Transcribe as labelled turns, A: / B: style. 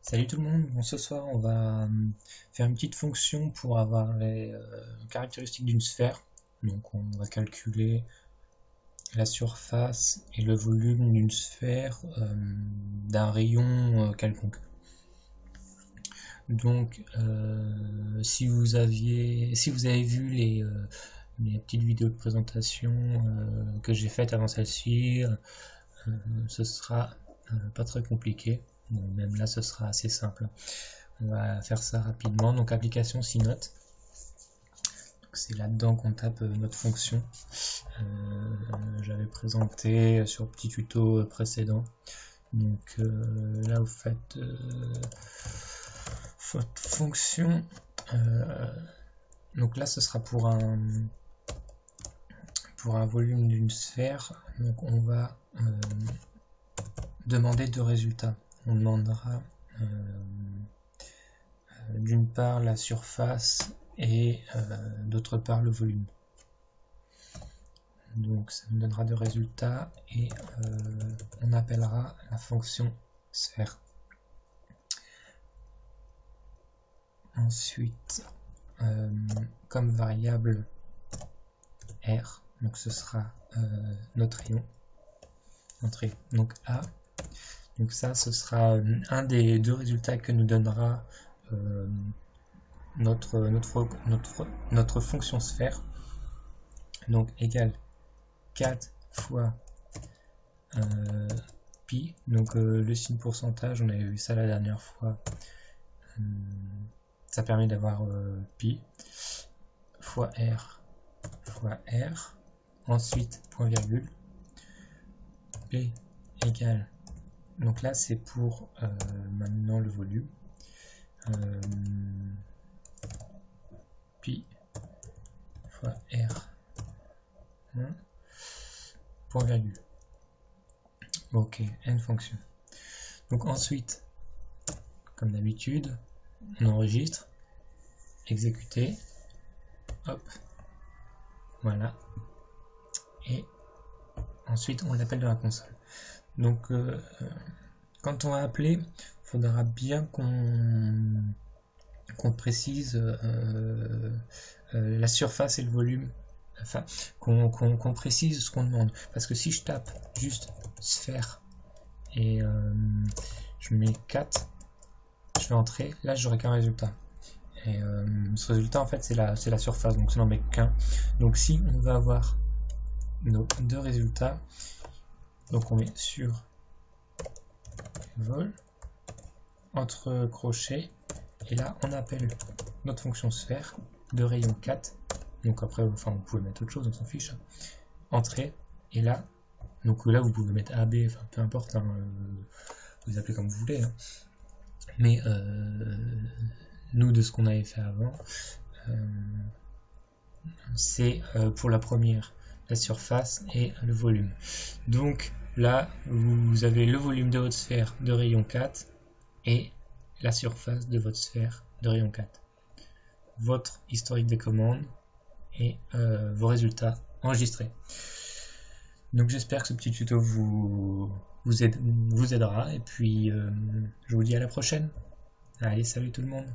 A: Salut tout le monde, bon, ce soir on va faire une petite fonction pour avoir les caractéristiques d'une sphère. Donc on va calculer la surface et le volume d'une sphère d'un rayon quelconque. Donc si vous avez vu les petites vidéos de présentation que j'ai faites avant celle-ci, ce sera pas très compliqué. Bon, même là ce sera assez simple. On va faire ça rapidement. Donc application Synote. C'est là-dedans qu'on tape notre fonction. J'avais présenté sur le petit tuto précédent. Donc là vous faites votre fonction. Donc là ce sera pour un volume d'une sphère. Donc on va demander deux résultats. On demandera d'une part la surface et d'autre part le volume. Donc ça nous donnera deux résultats et on appellera la fonction sphère. Ensuite, comme variable R, donc ce sera notre rayon, donc A. Donc ça, ce sera un des deux résultats que nous donnera notre fonction sphère. Donc égale 4 fois pi. Donc le signe pourcentage, on avait vu ça la dernière fois. Ça permet d'avoir pi fois r fois r. Ensuite, point virgule. P égale. Donc là, c'est pour maintenant le volume. Pi fois r. Point virgule. Ok, n fonction. Donc ensuite, comme d'habitude, on enregistre, exécuter, hop, voilà, et ensuite on l'appelle dans la console. Donc quand on va appeler, il faudra bien qu'on précise la surface et le volume, enfin qu'on précise ce qu'on demande, parce que si je tape juste sphère et je mets 4, je vais entrer, là j'aurai qu'un résultat. Et ce résultat en fait c'est la surface, donc ça n'en met qu'un. Donc si on veut avoir nos deux résultats, donc on met sur vol entre crochets et là on appelle notre fonction sphère de rayon 4. Donc après, enfin vous pouvez mettre autre chose, on s'en fiche. Entrée et là, donc là vous pouvez mettre AB, enfin peu importe, hein, vous appelez comme vous voulez. Hein. Mais nous de ce qu'on avait fait avant, c'est pour la première la surface et le volume. Donc là vous avez le volume de votre sphère de rayon 4 et la surface de votre sphère de rayon 4. Votre historique des commandes et vos résultats enregistrés. Donc j'espère que ce petit tuto vous aidera et puis je vous dis à la prochaine. Allez, salut tout le monde.